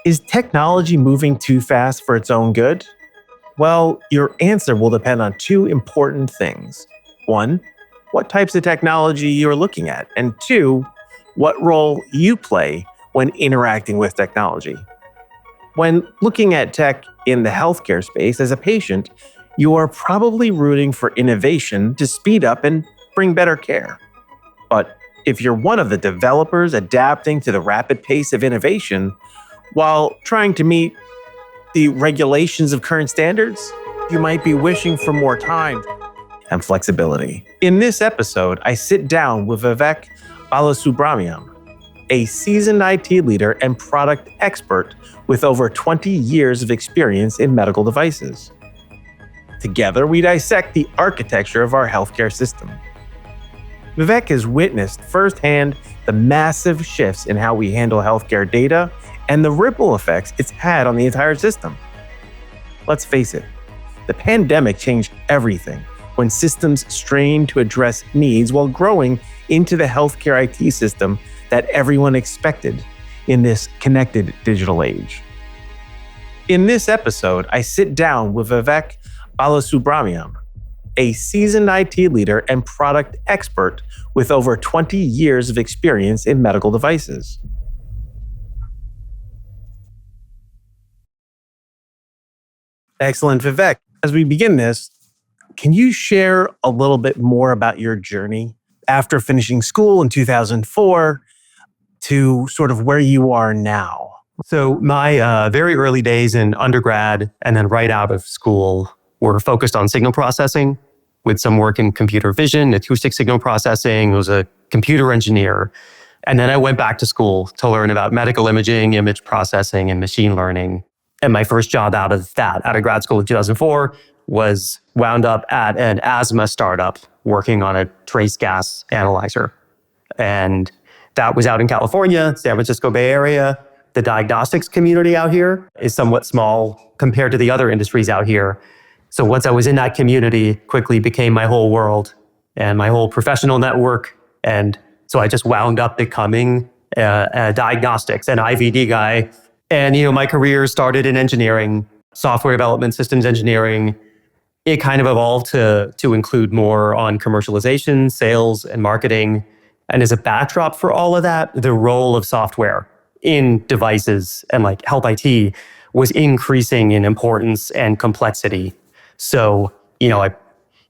Is technology moving too fast for its own good? Well, your answer will depend on two important things. One, what types of technology you're looking at, and two, what role you play when interacting with technology. When looking at tech in the healthcare space as a patient, you are probably rooting for innovation to speed up and bring better care. But if you're one of the developers adapting to the rapid pace of innovation while trying to meet the regulations of current standards, you might be wishing for more time and flexibility. In this episode, I sit down with Vivek Balasubramanyam, a seasoned IT leader and product expert with over 20 years of experience in medical devices. Together, we dissect the architecture of our healthcare system. Vivek has witnessed firsthand the massive shifts in how we handle healthcare data and the ripple effects it's had on the entire system. Let's face it, the pandemic changed everything when systems strained to address needs while growing into the healthcare IT system that everyone expected in this connected digital age. In this episode, I sit down with Vivek Balasubramanyam, a seasoned IT leader and product expert with over 20 years of experience in medical devices. Excellent. Vivek, as we begin this, can you share a little bit more about your journey after finishing school in 2004 to sort of where you are now? So my very early days in undergrad and then right out of school were focused on signal processing with some work in computer vision, acoustic signal processing. I was a computer engineer. And then I went back to school to learn about medical imaging, image processing, and machine learning. And my first job out of grad school in 2004, was wound up at an asthma startup working on a trace gas analyzer. And that was out in California, San Francisco Bay Area. The diagnostics community out here is somewhat small compared to the other industries out here. So once I was in that community, quickly became my whole world and my whole professional network. And so I just wound up becoming a diagnostics, an IVD guy. And, my career started in engineering, software development, systems engineering. It kind of evolved to include more on commercialization, sales, and marketing. And as a backdrop for all of that, the role of software in devices and like health IT was increasing in importance and complexity. So, I,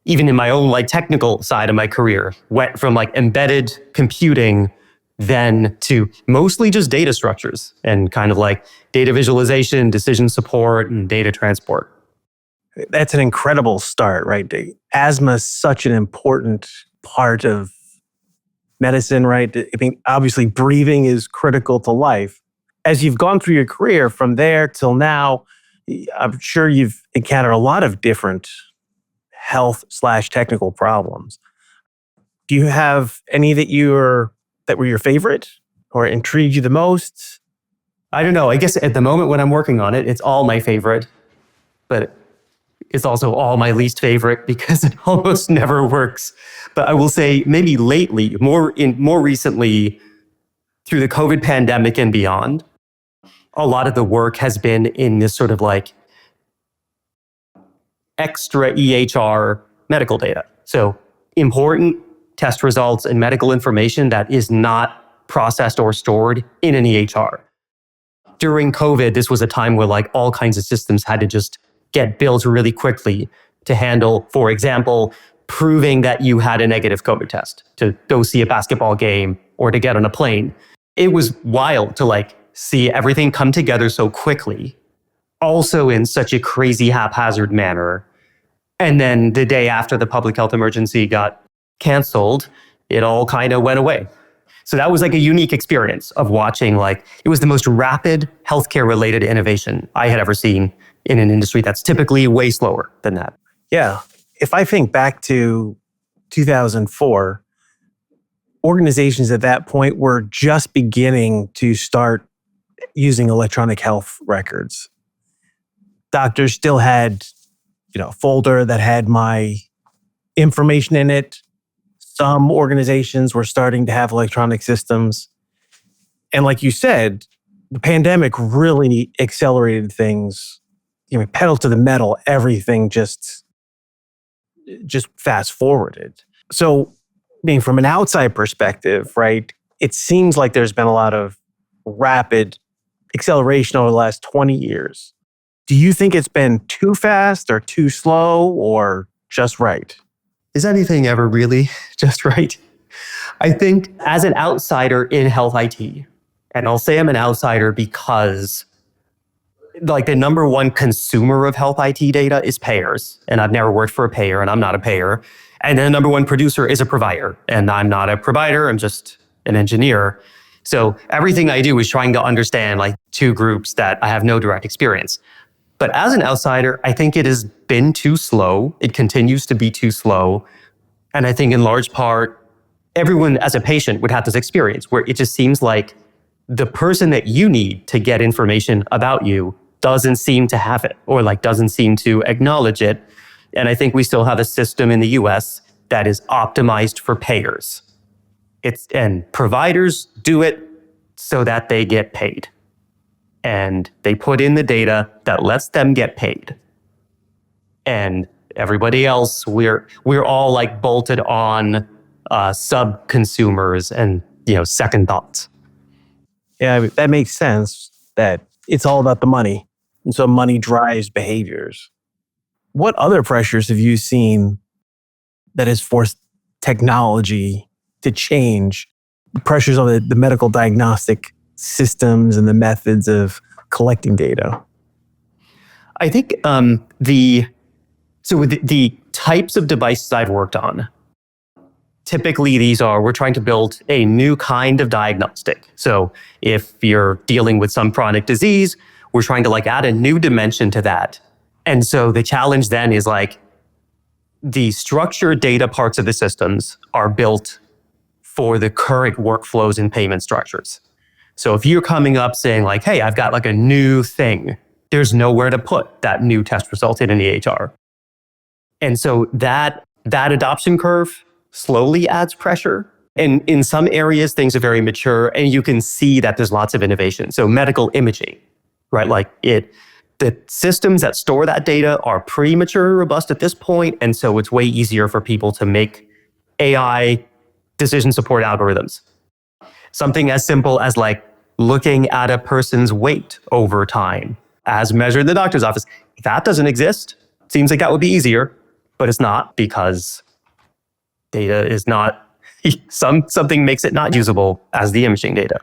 even in my own like technical side of my career, went from like embedded computing then to mostly just data structures and kind of like data visualization, decision support, and data transport. That's an incredible start, right? Asthma is such an important part of medicine, right? I mean, obviously breathing is critical to life. As you've gone through your career from there till now, I'm sure you've encountered a lot of different health/technical problems. Do you have any that were your favorite or intrigued you the most? I don't know. I guess at the moment when I'm working on it, it's all my favorite, but it's also all my least favorite because it almost never works. But I will say maybe lately, more recently, through the COVID pandemic and beyond, a lot of the work has been in this sort of like extra EHR medical data. So important test results and medical information that is not processed or stored in an EHR. During COVID, this was a time where like all kinds of systems had to just get built really quickly to handle, for example, proving that you had a negative COVID test to go see a basketball game or to get on a plane. It was wild to like see everything come together so quickly, also in such a crazy haphazard manner. And then the day after the public health emergency got canceled, it all kind of went away. So that was like a unique experience of watching, like, it was the most rapid healthcare related innovation I had ever seen in an industry that's typically way slower than that. Yeah. If I think back to 2004, organizations at that point were just beginning to start using electronic health records. Doctors still had, a folder that had my information in it. Some organizations were starting to have electronic systems. And like you said, The pandemic really accelerated things, pedal to the metal, everything just fast forwarded. So, being from an outside perspective, right, it seems like there's been a lot of rapid acceleration over the last 20 years. Do you think it's been too fast or too slow or just right? Is anything ever really just right? I think as an outsider in health IT, and I'll say I'm an outsider because like the number one consumer of health IT data is payers. And I've never worked for a payer and I'm not a payer. And then the number one producer is a provider. And I'm not a provider, I'm just an engineer. So everything I do is trying to understand like two groups that I have no direct experience. But as an outsider, I think it has been too slow. It continues to be too slow. And I think in large part, everyone as a patient would have this experience where it just seems like the person that you need to get information about you doesn't seem to have it or like doesn't seem to acknowledge it. And I think we still have a system in the US that is optimized for payers. And providers do it so that they get paid. And they put in the data that lets them get paid. And everybody else, we're all like bolted on sub consumers and second thoughts. Yeah, that makes sense that it's all about the money. And so money drives behaviors. What other pressures have you seen that has forced technology to change? Pressures on the medical diagnostic systems and the methods of collecting data? I think with the types of devices I've worked on, typically we're trying to build a new kind of diagnostic. So if you're dealing with some chronic disease, we're trying to like add a new dimension to that. And so the challenge then is like the structured data parts of the systems are built for the current workflows and payment structures. So if you're coming up saying like, hey, I've got like a new thing, there's nowhere to put that new test result in an EHR. And so that adoption curve slowly adds pressure. And in some areas, things are very mature and you can see that there's lots of innovation. So medical imaging, right? The systems that store that data are pretty mature and robust at this point. And so it's way easier for people to make AI decision support algorithms. Something as simple as like looking at a person's weight over time as measured in the doctor's office. That doesn't exist. Seems like that would be easier, but it's not because data is not, something makes it not usable as the imaging data.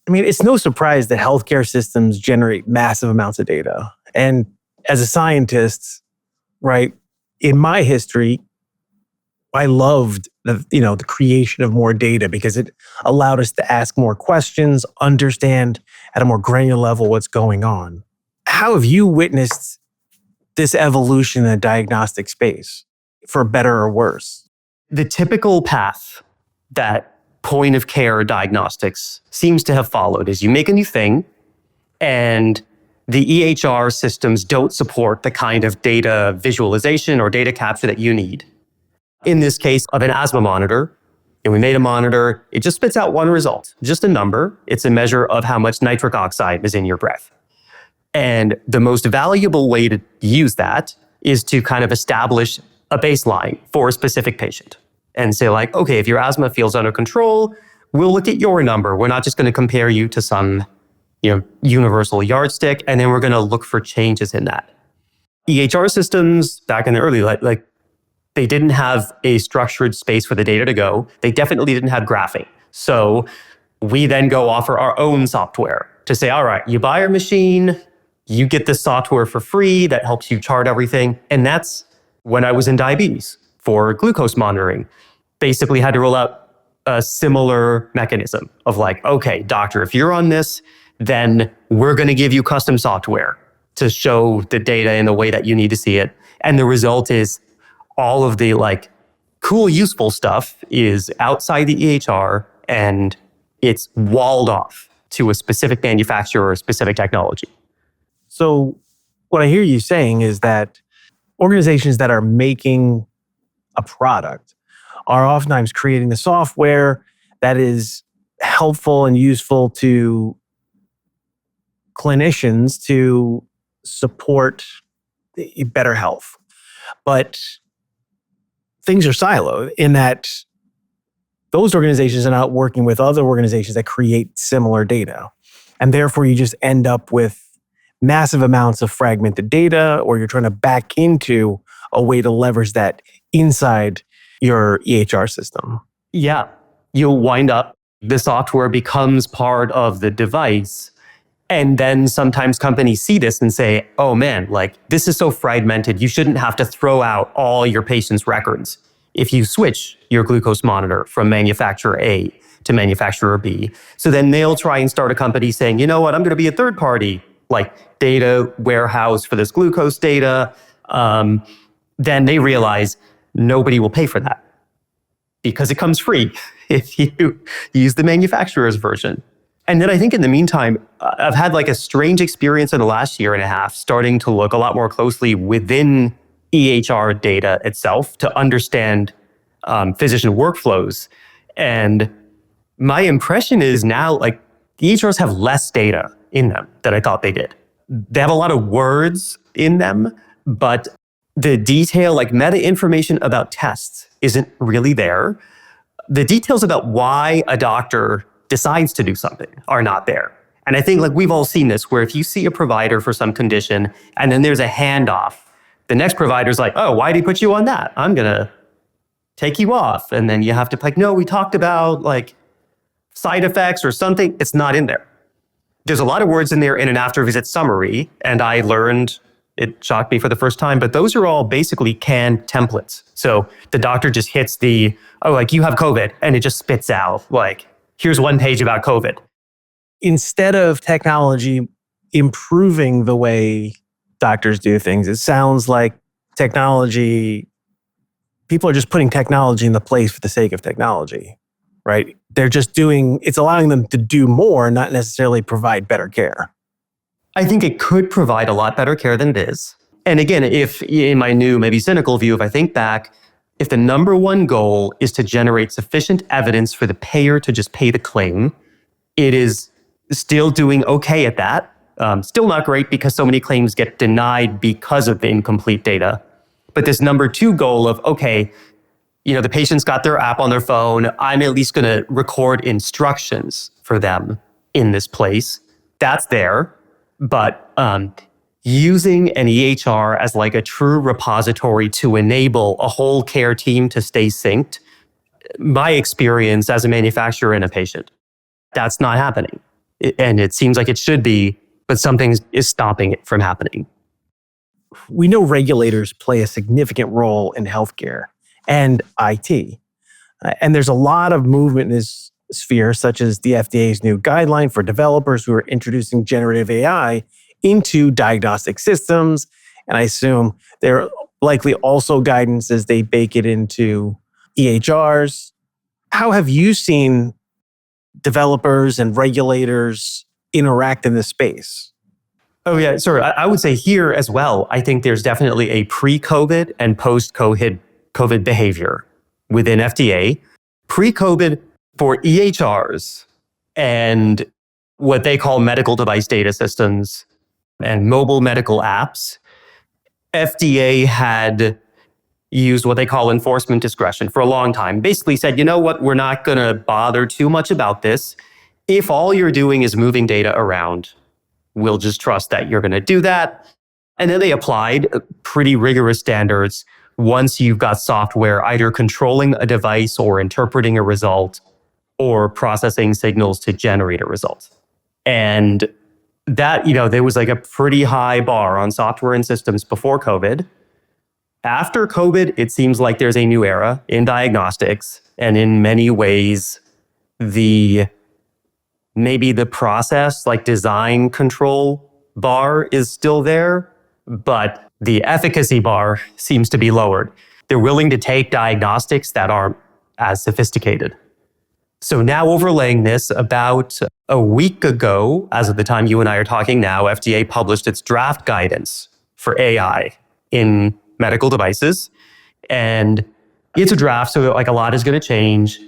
I mean, it's no surprise that healthcare systems generate massive amounts of data. And as a scientist, right, in my history, I loved the creation of more data because it allowed us to ask more questions, understand at a more granular level what's going on. How have you witnessed this evolution in the diagnostic space, for better or worse? The typical path that point of care diagnostics seems to have followed is you make a new thing and the EHR systems don't support the kind of data visualization or data capture that you need. In this case of an asthma monitor, and we made a monitor, it just spits out one result, just a number. It's a measure of how much nitric oxide is in your breath. And the most valuable way to use that is to kind of establish a baseline for a specific patient and say like, okay, if your asthma feels under control, we'll look at your number. We're not just going to compare you to some, universal yardstick, and then we're going to look for changes in that. EHR systems back in the early, they didn't have a structured space for the data to go. They definitely didn't have graphing. So we then go offer our own software to say, all right, you buy our machine, you get this software for free that helps you chart everything. And that's when I was in diabetes for glucose monitoring. Basically had to roll out a similar mechanism of like, okay, doctor, if you're on this, then we're going to give you custom software to show the data in the way that you need to see it. And the result is all of the cool, useful stuff is outside the EHR and it's walled off to a specific manufacturer or a specific technology. So what I hear you saying is that organizations that are making a product are oftentimes creating the software that is helpful and useful to clinicians to support better health. But things are siloed in that those organizations are not working with other organizations that create similar data. And therefore, you just end up with massive amounts of fragmented data, or you're trying to back into a way to leverage that inside your EHR system. Yeah, you'll wind up, the software becomes part of the device. And then sometimes companies see this and say, oh man, like this is so fragmented, you shouldn't have to throw out all your patients' records if you switch your glucose monitor from manufacturer A to manufacturer B. So then they'll try and start a company saying, you know what, I'm going to be a third party, like data warehouse for this glucose data. Then they realize nobody will pay for that because it comes free if you use the manufacturer's version. And then I think in the meantime, I've had like a strange experience in the last year and a half, starting to look a lot more closely within EHR data itself to understand physician workflows. And my impression is now like EHRs have less data in them than I thought they did. They have a lot of words in them, but the detail, like meta information about tests, isn't really there. The details about why a doctor decides to do something are not there. And I think like we've all seen this, where if you see a provider for some condition and then there's a handoff, the next provider's like, oh, why did he put you on that? I'm going to take you off. And then you have to like, no, we talked about like side effects or something. It's not in there. There's a lot of words in there in an after visit summary. And I learned, it shocked me for the first time, but those are all basically canned templates. So the doctor just hits the, oh, like you have COVID, and it just spits out like, here's one page about COVID. Instead of technology improving the way doctors do things, it sounds like technology, people are just putting technology in the place for the sake of technology, right? They're just doing, it's allowing them to do more, not necessarily provide better care. I think it could provide a lot better care than it is. And again, if in my new, maybe cynical view, if I think back, if the number one goal is to generate sufficient evidence for the payer to just pay the claim, it is still doing okay at that. Still not great because so many claims get denied because of the incomplete data. But this number two goal of, okay, you know, the patient's got their app on their phone, I'm at least going to record instructions for them in this place. That's there. But using an EHR as like a true repository to enable a whole care team to stay synced, my experience as a manufacturer and a patient, that's not happening. And it seems like it should be, but something is stopping it from happening. We know regulators play a significant role in healthcare and IT. And there's a lot of movement in this sphere, such as the FDA's new guideline for developers who are introducing generative AI into diagnostic systems. And I assume there are likely also guidance as they bake it into EHRs. How have you seen developers and regulators interact in this space? Oh yeah, sorry. I would say here as well, I think there's definitely a pre-COVID and post-COVID behavior within FDA. Pre-COVID for EHRs and what they call medical device data systems and mobile medical apps, FDA had used what they call enforcement discretion for a long time. Basically said, you know what, we're not going to bother too much about this. If all you're doing is moving data around, we'll just trust that you're going to do that. And then they applied pretty rigorous standards once you've got software either controlling a device or interpreting a result or processing signals to generate a result. And that, you know, there was like a pretty high bar on software and systems before COVID. After COVID, it seems like there's a new era in diagnostics. And in many ways, maybe the process, like design control bar is still there, but the efficacy bar seems to be lowered. They're willing to take diagnostics that aren't as sophisticated. So now overlaying this, about a week ago, as of the time you and I are talking now, FDA published its draft guidance for AI in medical devices. And it's a draft, so like a lot is going to change.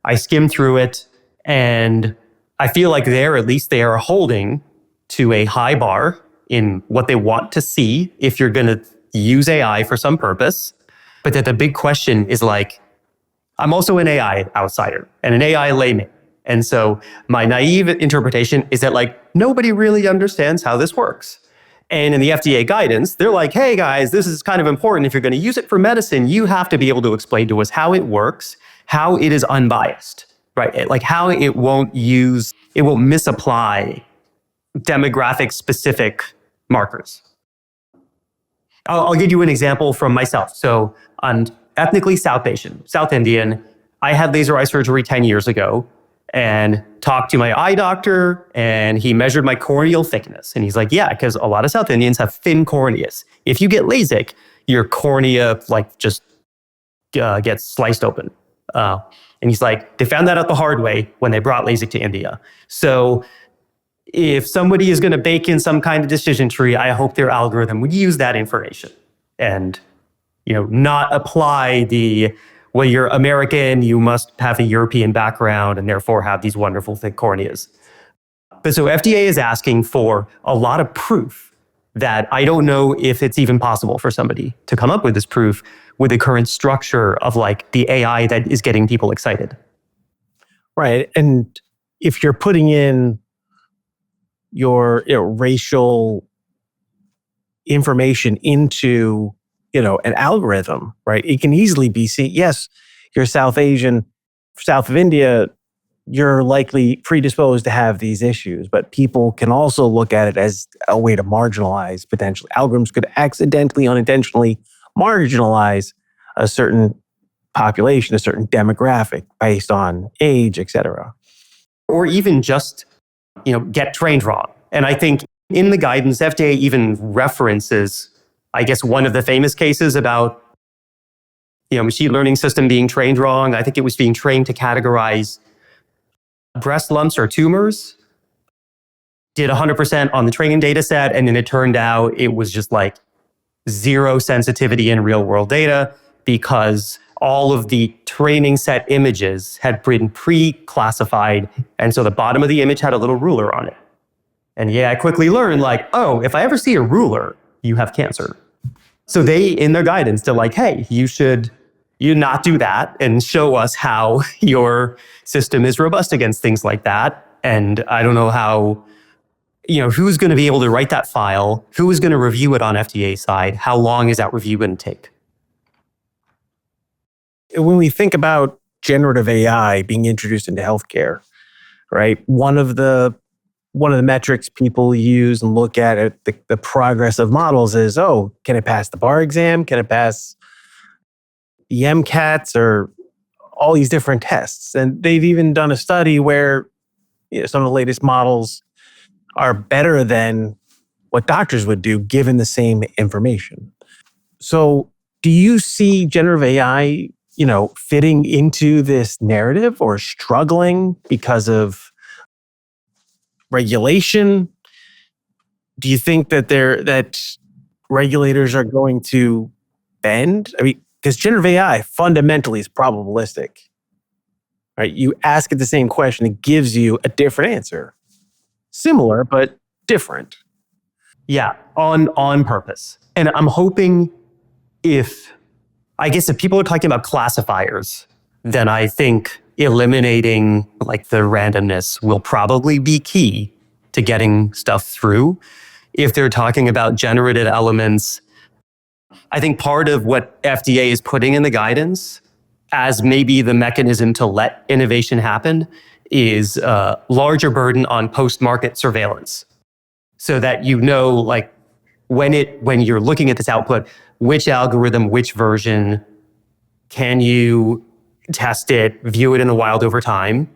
I skimmed through it, and I feel like at least they are holding to a high bar in what they want to see if you're going to use AI for some purpose. But that the big question is like, I'm also an AI outsider and an AI layman. And so my naive interpretation is that like nobody really understands how this works. And in the FDA guidance, they're like, hey guys, this is kind of important. If you're going to use it for medicine, you have to be able to explain to us how it works, how it is unbiased, right? Like how it won't misapply demographic specific markers. I'll give you an example from myself. So I'm ethnically South Asian, South Indian. I had laser eye surgery 10 years ago and talked to my eye doctor, and he measured my corneal thickness. And he's like, yeah, because a lot of South Indians have thin corneas. If you get LASIK, your cornea like just gets sliced open. And he's like, they found that out the hard way when they brought LASIK to India. So if somebody is going to bake in some kind of decision tree, I hope their algorithm would use that information and, not apply well, you're American, you must have a European background and therefore have these wonderful thick corneas. But so FDA is asking for a lot of proof that I don't know if it's even possible for somebody to come up with this proof with the current structure of like the AI that is getting people excited. Right. And if you're putting in your racial information into an algorithm, right? It can easily be seen. Yes, you're South Asian, south of India, you're likely predisposed to have these issues, but people can also look at it as a way to marginalize potentially. Algorithms could accidentally, unintentionally marginalize a certain population, a certain demographic based on age, etc. Or even just get trained wrong. And I think in the guidance, FDA even references, I guess, one of the famous cases about, machine learning system being trained wrong. I think it was being trained to categorize breast lumps or tumors. Did 100% on the training data set. And then it turned out it was just like zero sensitivity in real world data because all of the training set images had been pre-classified. And so the bottom of the image had a little ruler on it. And I quickly learned like, oh, if I ever see a ruler, you have cancer. So they, in their guidance, they're like, hey, you not do that and show us how your system is robust against things like that. And I don't know how, who's going to be able to write that file? Who is going to review it on FDA side? How long is that review going to take? When we think about generative AI being introduced into healthcare, right? One of the metrics people use and look at the progress of models is, can it pass the bar exam? Can it pass the MCATs or all these different tests? And they've even done a study where some of the latest models are better than what doctors would do given the same information. So do you see generative AI, fitting into this narrative or struggling because of regulation? Do you think that regulators are going to bend? I mean, because generative AI fundamentally is probabilistic, right? You ask it the same question, it gives you a different answer. Similar, but different. Yeah, on purpose. And I'm hoping if people are talking about classifiers, then I think eliminating like the randomness will probably be key to getting stuff through. If they're talking about generated elements, I think part of what FDA is putting in the guidance as maybe the mechanism to let innovation happen is a larger burden on post-market surveillance. So that like when you're looking at this output, which algorithm, which version, can you test it, view it in the wild over time?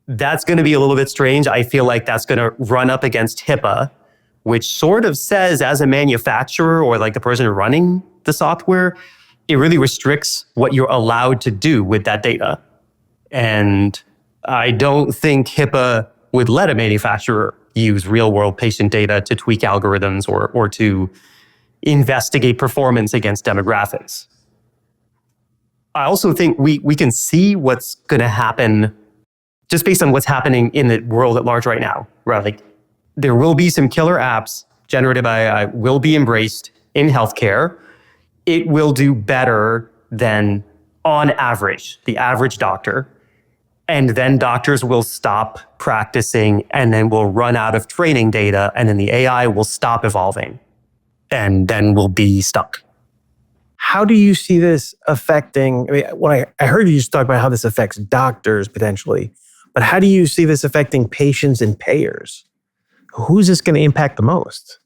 That's going to be a little bit strange. I feel like that's going to run up against HIPAA, which sort of says as a manufacturer or like the person running the software, it really restricts what you're allowed to do with that data. And I don't think HIPAA would let a manufacturer use real world patient data to tweak algorithms or to investigate performance against demographics. I also think we can see what's going to happen just based on what's happening in the world at large right now, right? Like There will be some killer apps generated by AI will be embraced in healthcare. It will do better than, on average, the average doctor. And then doctors will stop practicing and then we'll run out of training data and then the AI will stop evolving and then we'll be stuck. How do you see this affecting? I mean, when I heard you just talk about how this affects doctors potentially, but how do you see this affecting patients and payers? Who's this going to impact the most?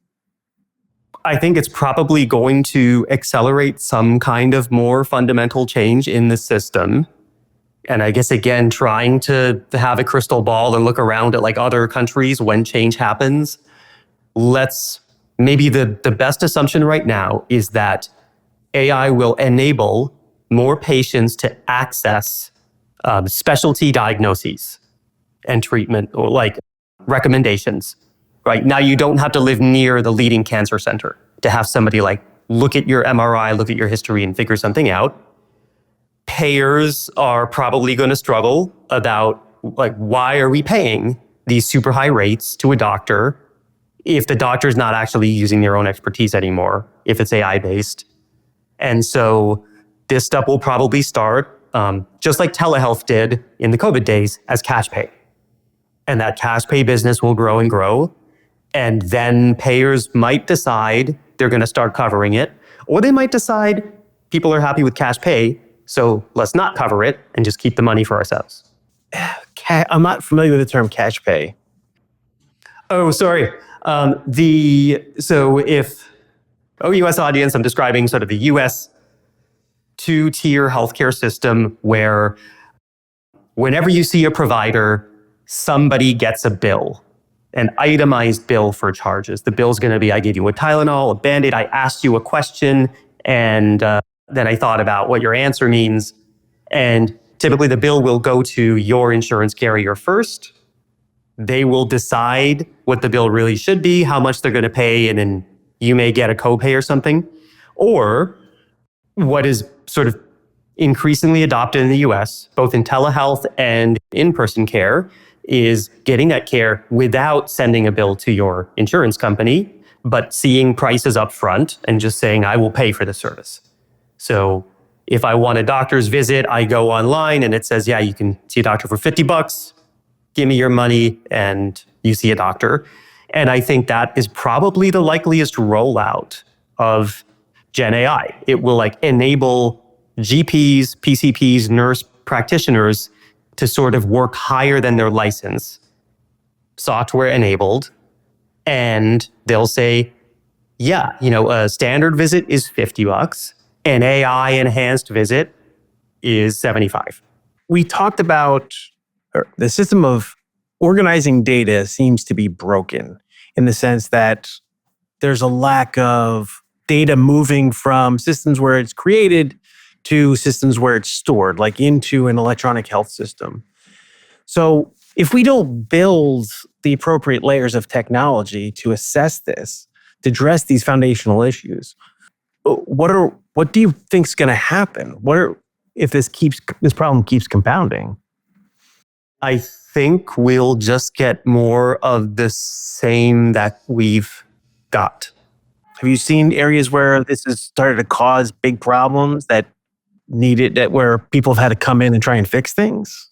I think it's probably going to accelerate some kind of more fundamental change in the system. And I guess, again, trying to have a crystal ball and look around at like other countries when change happens. Maybe the best assumption right now is that AI will enable more patients to access specialty diagnoses and treatment or like recommendations. Right now, you don't have to live near the leading cancer center to have somebody like look at your MRI, look at your history and figure something out. Payers are probably going to struggle about like, why are we paying these super high rates to a doctor if the doctor's not actually using their own expertise anymore, if it's AI based? And so this stuff will probably start, just like telehealth did in the COVID days, as cash pay. And that cash pay business will grow and grow. And then payers might decide they're going to start covering it, or they might decide people are happy with cash pay, so let's not cover it and just keep the money for ourselves. I'm not familiar with the term cash pay. Oh, sorry. US audience, I'm describing sort of the US two-tier healthcare system where whenever you see a provider, somebody gets a bill, an itemized bill for charges. The bill's going to be, I gave you a Tylenol, a Band-Aid, I asked you a question, and then I thought about what your answer means. And typically the bill will go to your insurance carrier first. They will decide what the bill really should be, how much they're going to pay, and then you may get a copay or something. Or what is sort of increasingly adopted in the US, both in telehealth and in-person care, is getting that care without sending a bill to your insurance company, but seeing prices up front and just saying, I will pay for the service. So if I want a doctor's visit, I go online and it says, yeah, you can see a doctor for $50. Give me your money and you see a doctor. And I think that is probably the likeliest rollout of Gen AI. It will like enable GPs, PCPs, nurse practitioners to sort of work higher than their license, software enabled. And they'll say, yeah, a standard visit is $50. An AI enhanced visit is $75. We talked about the system of organizing data seems to be broken in the sense that there's a lack of data moving from systems where it's created to systems where it's stored, like into an electronic health system. So if we don't build the appropriate layers of technology to assess this, to address these foundational issues, what do you think is going to happen? If this problem keeps compounding? I think we'll just get more of the same that we've got. Have you seen areas where this has started to cause big problems where people have had to come in and try and fix things?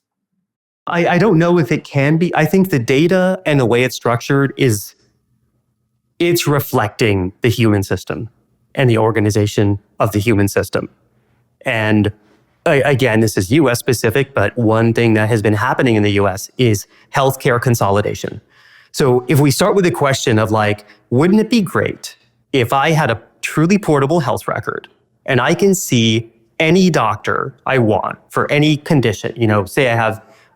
I don't know if it can be. I think the data and the way it's structured it's reflecting the human system and the organization of the human system. And again, this is US specific, but one thing that has been happening in the US is healthcare consolidation. So if we start with the question of like, wouldn't it be great if I had a truly portable health record and I can see any doctor I want for any condition? Say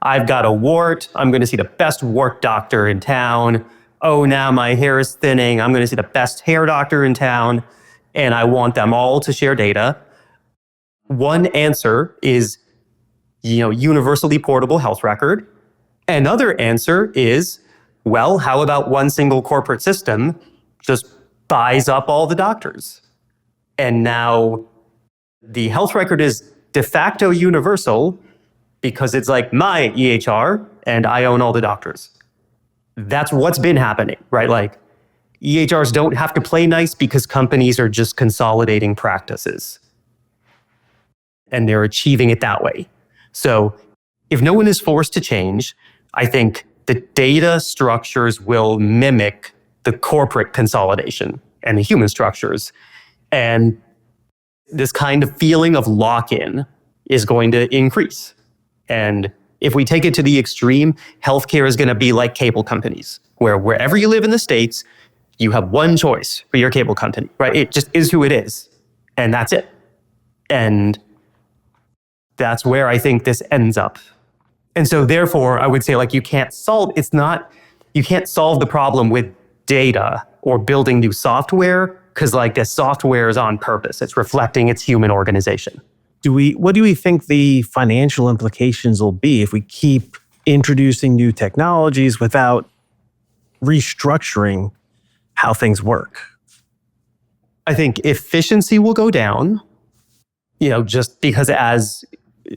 I've got a wart, I'm going to see the best wart doctor in town. Oh, now my hair is thinning, I'm going to see the best hair doctor in town, and I want them all to share data. One answer is, universally portable health record. Another answer is, well, how about one single corporate system just buys up all the doctors? And now the health record is de facto universal because it's like my EHR and I own all the doctors. That's what's been happening, right? Like EHRs don't have to play nice because companies are just consolidating practices and they're achieving it that way. So if no one is forced to change, I think the data structures will mimic the corporate consolidation and the human structures. And this kind of feeling of lock-in is going to increase. And if we take it to the extreme, healthcare is going to be like cable companies, where wherever you live in the States, you have one choice for your cable company, right? It just is who it is. And that's it. And that's where I think this ends up. And so therefore, I would say like you can't solve the problem with data or building new software, because like the software is on purpose. It's reflecting its human organization. What do we think the financial implications will be if we keep introducing new technologies without restructuring how things work? I think efficiency will go down, just because as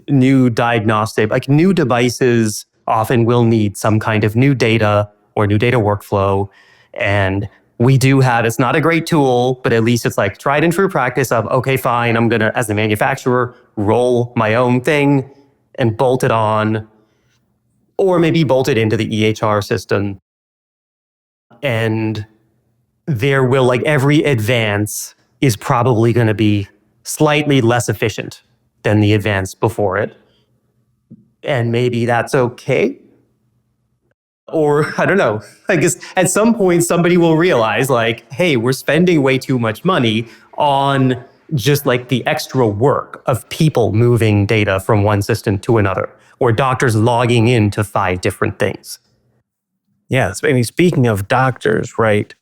new diagnostic, like new devices often will need some kind of new data or new data workflow. And we do have, it's not a great tool, but at least it's like tried and true practice of, okay, fine, I'm going to, as the manufacturer, roll my own thing and bolt it on, or maybe bolt it into the EHR system. And there will, like every advance is probably going to be slightly less efficient than the advance before it. And maybe that's okay. Or I don't know, I guess at some point somebody will realize like, hey, we're spending way too much money on just like the extra work of people moving data from one system to another, or doctors logging into 5 different things. Yeah, I mean, speaking of doctors, right?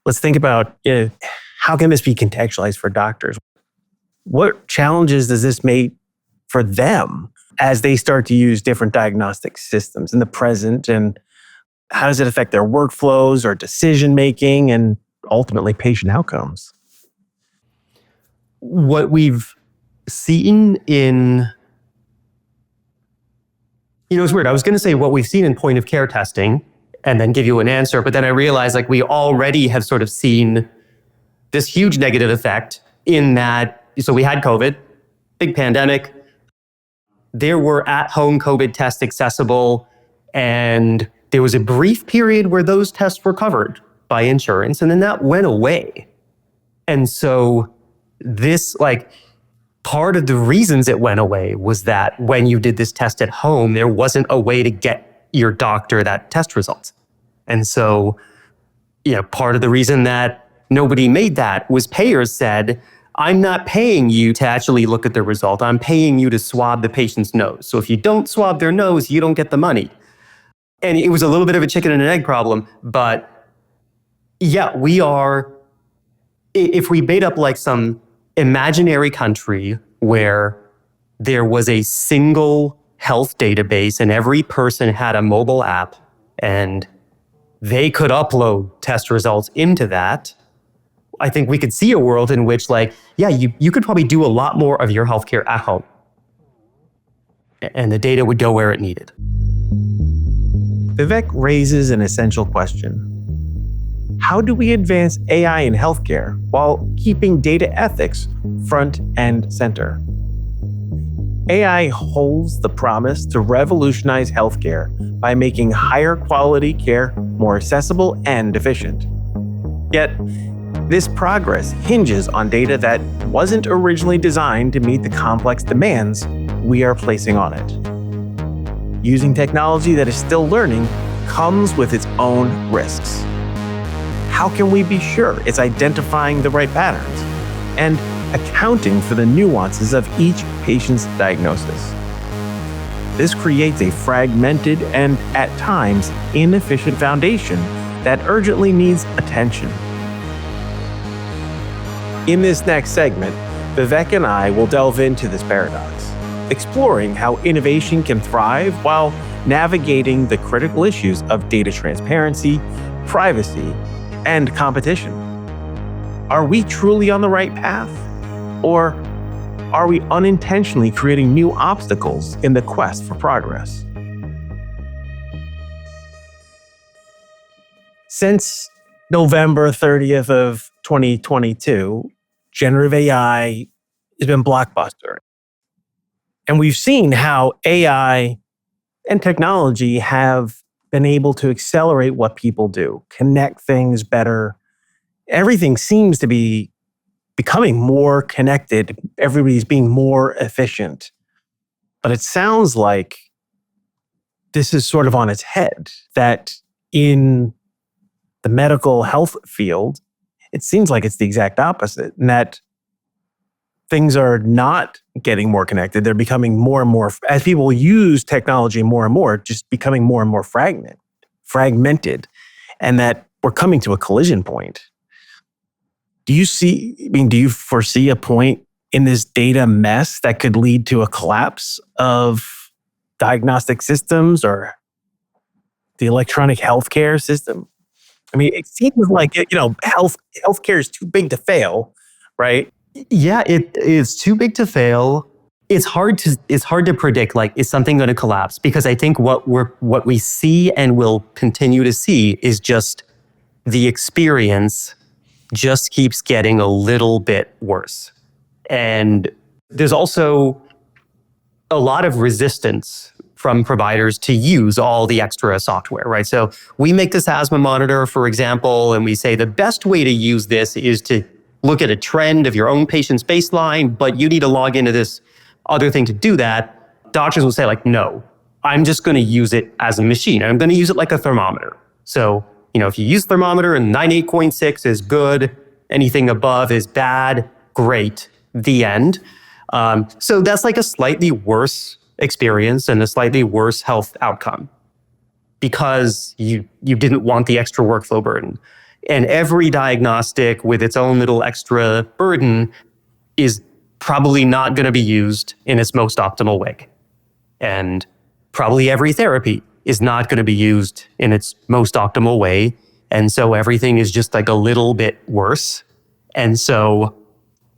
Let's think about how can this be contextualized for doctors? What challenges does this make for them as they start to use different diagnostic systems in the present? And how does it affect their workflows or decision-making and ultimately patient outcomes? What we've seen in, it's weird. I was going to say what we've seen in point of care testing and then give you an answer. But then I realized like we already have sort of seen this huge negative effect in that. So we had COVID, big pandemic. There were at-home COVID tests accessible, and there was a brief period where those tests were covered by insurance, and then that went away. And so this, like, part of the reasons it went away was that when you did this test at home, there wasn't a way to get your doctor that test results. And so, part of the reason that nobody made that was payers said, I'm not paying you to actually look at the result. I'm paying you to swab the patient's nose. So if you don't swab their nose, you don't get the money. And it was a little bit of a chicken and an egg problem. But yeah, if we made up like some imaginary country where there was a single health database and every person had a mobile app and they could upload test results into that, I think we could see a world in which you could probably do a lot more of your healthcare at home. And the data would go where it needed. Vivek raises an essential question. How do we advance AI in healthcare while keeping data ethics front and center? AI holds the promise to revolutionize healthcare by making higher quality care more accessible and efficient. Yet, this progress hinges on data that wasn't originally designed to meet the complex demands we are placing on it. Using technology that is still learning comes with its own risks. How can we be sure it's identifying the right patterns and accounting for the nuances of each patient's diagnosis? This creates a fragmented and, at times, inefficient foundation that urgently needs attention. In this next segment, Vivek and I will delve into this paradox, exploring how innovation can thrive while navigating the critical issues of data transparency, privacy, and competition. Are we truly on the right path? Or are we unintentionally creating new obstacles in the quest for progress? Since November 30th of 2022, generative AI has been blockbuster. And we've seen how AI and technology have been able to accelerate what people do, connect things better. Everything seems to be becoming more connected. Everybody's being more efficient. But it sounds like this is sort of on its head, that in the medical health field, it seems like it's the exact opposite, and that things are not getting more connected. They're becoming more and more, as people use technology more and more, just becoming more and more fragmented, and that we're coming to a collision point. Do you foresee a point in this data mess that could lead to a collapse of diagnostic systems or the electronic healthcare system? I mean, it seems like, healthcare is too big to fail, right? Yeah, it is too big to fail. It's hard to predict, like, is something going to collapse? Because I think what we see and will continue to see is just the experience just keeps getting a little bit worse. And there's also a lot of resistance from providers to use all the extra software, right? So we make this asthma monitor, for example, and we say the best way to use this is to look at a trend of your own patient's baseline, but you need to log into this other thing to do that. Doctors will say, like, no, I'm just going to use it as a machine. I'm going to use it like a thermometer. So, if you use thermometer and 98.6 is good, anything above is bad, great, the end. So that's like a slightly worse experience and a slightly worse health outcome because you didn't want the extra workflow burden. And every diagnostic with its own little extra burden is probably not going to be used in its most optimal way. And probably every therapy is not going to be used in its most optimal way. And so everything is just like a little bit worse. And so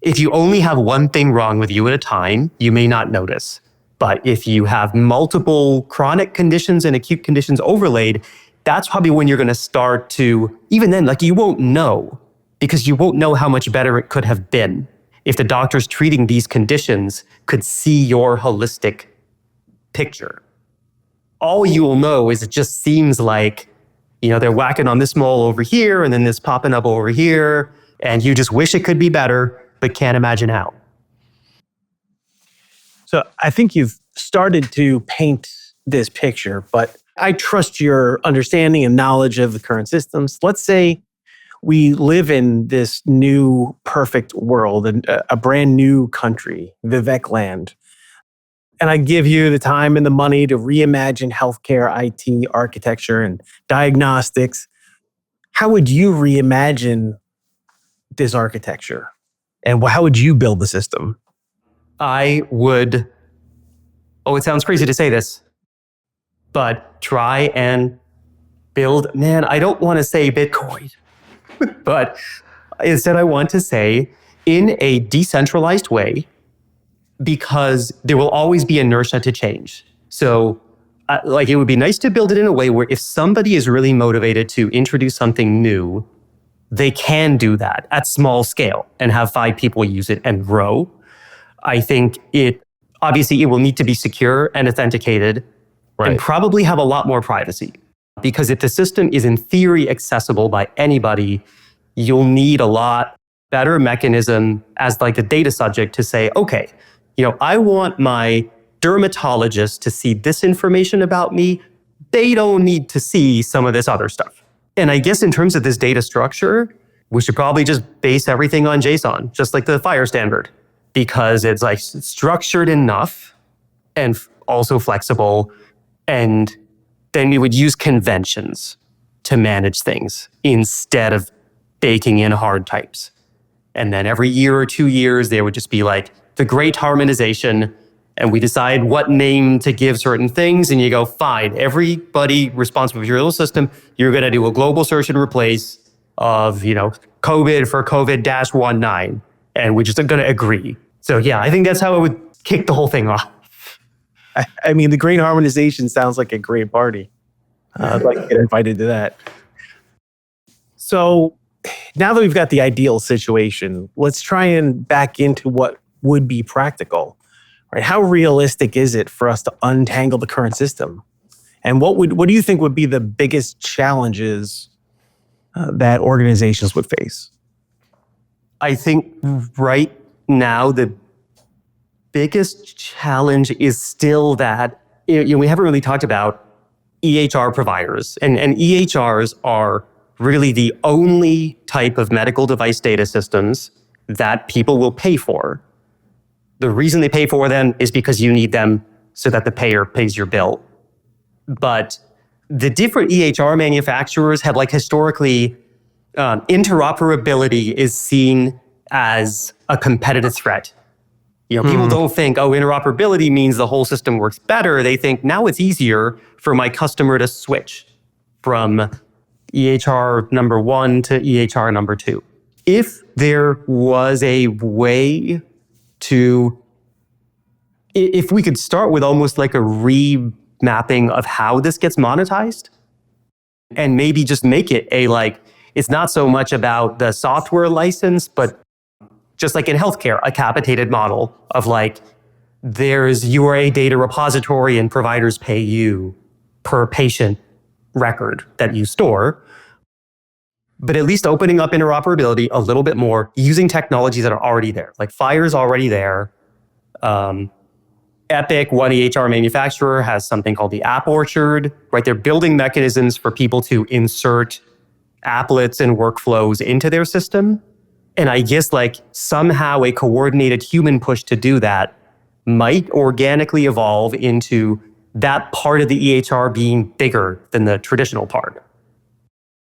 if you only have one thing wrong with you at a time, you may not notice. But if you have multiple chronic conditions and acute conditions overlaid, that's probably when you're going to start to, even then, like, you won't know, because you won't know how much better it could have been if the doctors treating these conditions could see your holistic picture. All you will know is it just seems like, they're whacking on this mole over here and then this popping up over here, and you just wish it could be better, but can't imagine how. So I think you've started to paint this picture, but I trust your understanding and knowledge of the current systems. Let's say we live in this new perfect world and a brand new country, Vivek land. And I give you the time and the money to reimagine healthcare, IT, architecture, and diagnostics. How would you reimagine this architecture? And how would you build the system? I would, it sounds crazy to say this, but try and build, man, I don't want to say Bitcoin, but instead I want to say in a decentralized way, because there will always be inertia to change. So it would be nice to build it in a way where if somebody is really motivated to introduce something new, they can do that at small scale and have 5 people use it and grow. I think it will need to be secure and authenticated, right, and probably have a lot more privacy. Because if the system is in theory accessible by anybody, you'll need a lot better mechanism as like a data subject to say, okay, I want my dermatologist to see this information about me. They don't need to see some of this other stuff. And I guess in terms of this data structure, we should probably just base everything on JSON, just like the FHIR standard, because it's like structured enough and also flexible. And then we would use conventions to manage things instead of baking in hard types. And then every year or 2 years, there would just be like the great harmonization, and we decide what name to give certain things, and you go, fine, everybody responsible for your little system, you're going to do a global search and replace of, COVID for COVID-19, and we're just going to agree. So yeah, I think that's how it would kick the whole thing off. I mean, the great harmonization sounds like a great party. I'd like to get invited to that. So now that we've got the ideal situation, let's try and back into what would be practical. Right? How realistic is it for us to untangle the current system? And what do you think would be the biggest challenges that organizations would face? I think right now the biggest challenge is still that we haven't really talked about EHR providers, and EHRs are really the only type of medical device data systems that people will pay for. The reason they pay for them is because you need them so that the payer pays your bill. But the different EHR manufacturers have historically, interoperability is seen as a competitive threat. People don't think, interoperability means the whole system works better. They think now it's easier for my customer to switch from EHR number 1 to EHR number 2. If there was a way if we could start with almost like a remapping of how this gets monetized, and maybe just make it it's not so much about the software license, but just like in healthcare, a capitated model of there's URA data repository and providers pay you per patient record that you store. But at least opening up interoperability a little bit more, using technologies that are already there. Fire's already there. Epic, one EHR manufacturer, has something called the App Orchard, right? They're building mechanisms for people to insert applets and workflows into their system. And I guess somehow a coordinated human push to do that might organically evolve into that part of the EHR being bigger than the traditional part.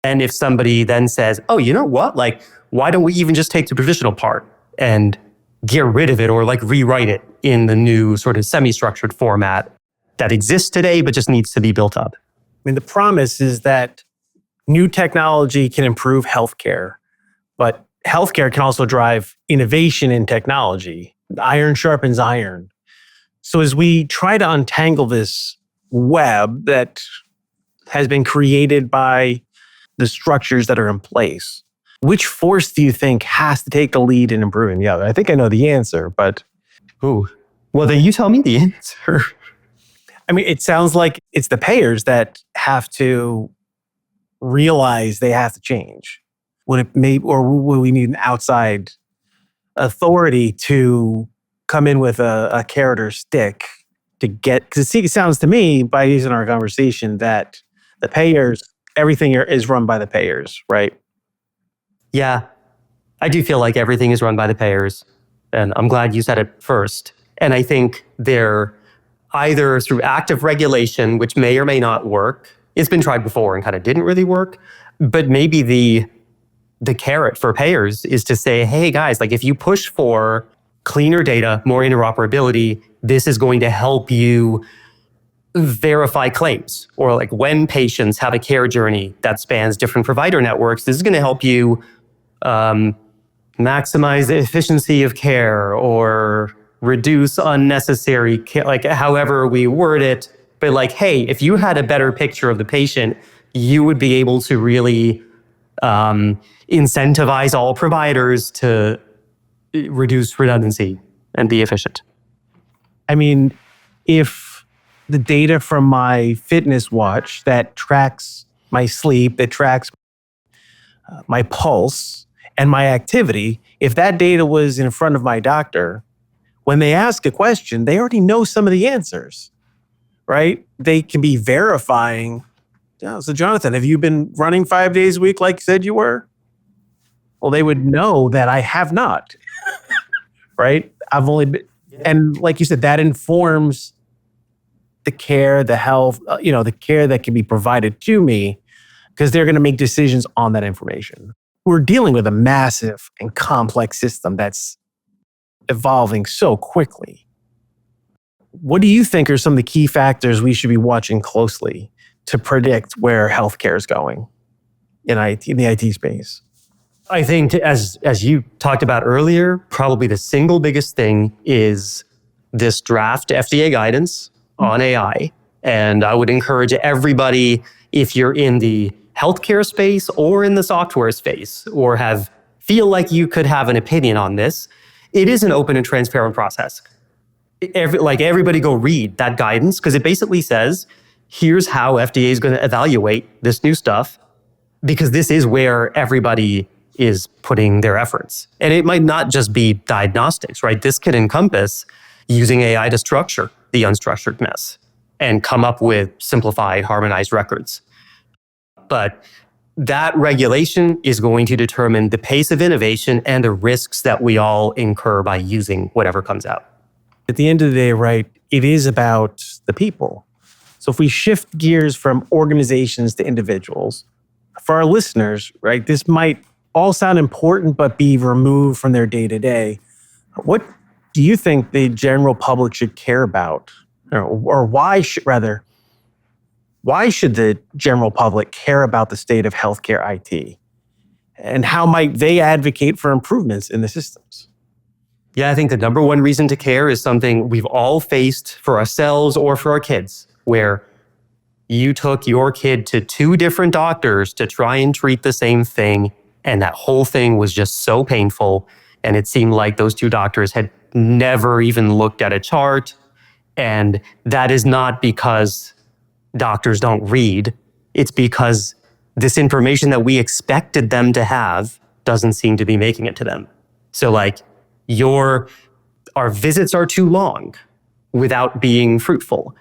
And if somebody then says, oh, you know what? Why don't we even just take the traditional part and get rid of it or rewrite it in the new sort of semi-structured format that exists today, but just needs to be built up? The promise is that new technology can improve healthcare, but healthcare can also drive innovation in technology. Iron sharpens iron. So as we try to untangle this web that has been created by the structures that are in place, which force do you think has to take the lead in improving the other? I think I know the answer, but... Well, then you tell me the answer. It sounds like it's the payers that have to realize they have to change. Would we need an outside authority to come in with a carrot or stick to get... Because it sounds to me, by using our conversation, that the payers, everything is run by the payers, right? Yeah, I do feel like everything is run by the payers. And I'm glad you said it first. And I think they're either through active regulation, which may or may not work. It's been tried before and kind of didn't really work. But maybe the carrot for payers is to say, hey guys, if you push for cleaner data, more interoperability, this is going to help you verify claims. Or when patients have a care journey that spans different provider networks, this is going to help you maximize the efficiency of care or reduce unnecessary care, however we word it. But hey, if you had a better picture of the patient, you would be able to really incentivize all providers to reduce redundancy and be efficient. If the data from my fitness watch that tracks my sleep, that tracks my pulse and my activity, if that data was in front of my doctor, when they ask a question, they already know some of the answers, right? They can be verifying. So Jonathan, have you been running 5 days a week like you said you were? Well, they would know that I have not, right? I've only been, and like you said, that informs the care, the health, the care that can be provided to me, because they're going to make decisions on that information. We're dealing with a massive and complex system that's evolving so quickly. What do you think are some of the key factors we should be watching closely to predict where healthcare is going in the IT space? I think, as you talked about earlier, probably the single biggest thing is this draft FDA guidance on AI. And I would encourage everybody, if you're in the healthcare space or in the software space, or feel like you could have an opinion on this, it is an open and transparent process. Everybody go read that guidance, because it basically says, here's how FDA is going to evaluate this new stuff, because this is where everybody is putting their efforts. And it might not just be diagnostics, right? This can encompass using AI to structure the unstructured mess and come up with simplified, harmonized records. But that regulation is going to determine the pace of innovation and the risks that we all incur by using whatever comes out. At the end of the day, right, it is about the people. So if we shift gears from organizations to individuals, for our listeners, right, this might all sound important but be removed from their day-to-day. What do you think the general public should care about? Or why should the general public care about the state of healthcare IT? And how might they advocate for improvements in the systems? Yeah, I think the number one reason to care is something we've all faced for ourselves or for our kids, where you took your kid to 2 different doctors to try and treat the same thing, and that whole thing was just so painful, and it seemed like those 2 doctors had never even looked at a chart. And that is not because doctors don't read. It's because this information that we expected them to have doesn't seem to be making it to them. So our visits are too long without being fruitful.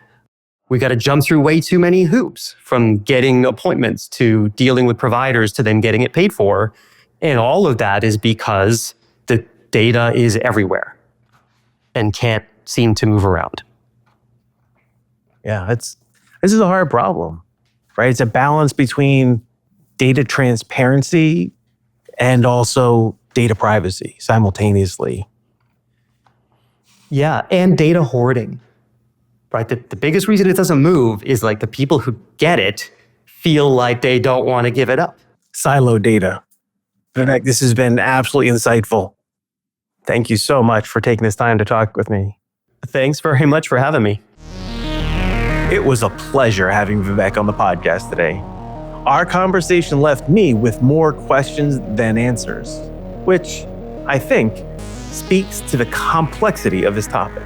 We got to jump through way too many hoops, from getting appointments to dealing with providers to then getting it paid for. And all of that is because the data is everywhere and can't seem to move around. Yeah, this is a hard problem, right? It's a balance between data transparency and also data privacy simultaneously. Yeah, and data hoarding, right? The biggest reason it doesn't move is the people who get it feel like they don't want to give it up. Silo data. Vivek, this has been absolutely insightful. Thank you so much for taking this time to talk with me. Thanks very much for having me. It was a pleasure having Vivek on the podcast today. Our conversation left me with more questions than answers, which I think speaks to the complexity of this topic.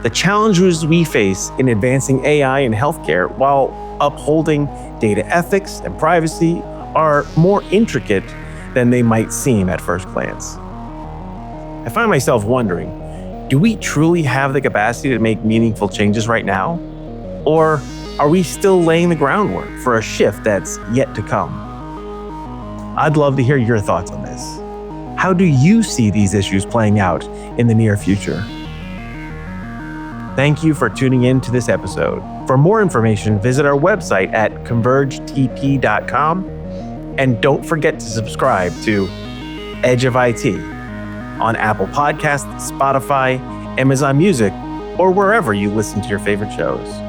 The challenges we face in advancing AI in healthcare while upholding data ethics and privacy are more intricate than they might seem at first glance. I find myself wondering, do we truly have the capacity to make meaningful changes right now? Or are we still laying the groundwork for a shift that's yet to come? I'd love to hear your thoughts on this. How do you see these issues playing out in the near future? Thank you for tuning in to this episode. For more information, visit our website at convergetp.com, and don't forget to subscribe to Edge of IT on Apple Podcasts, Spotify, Amazon Music, or wherever you listen to your favorite shows.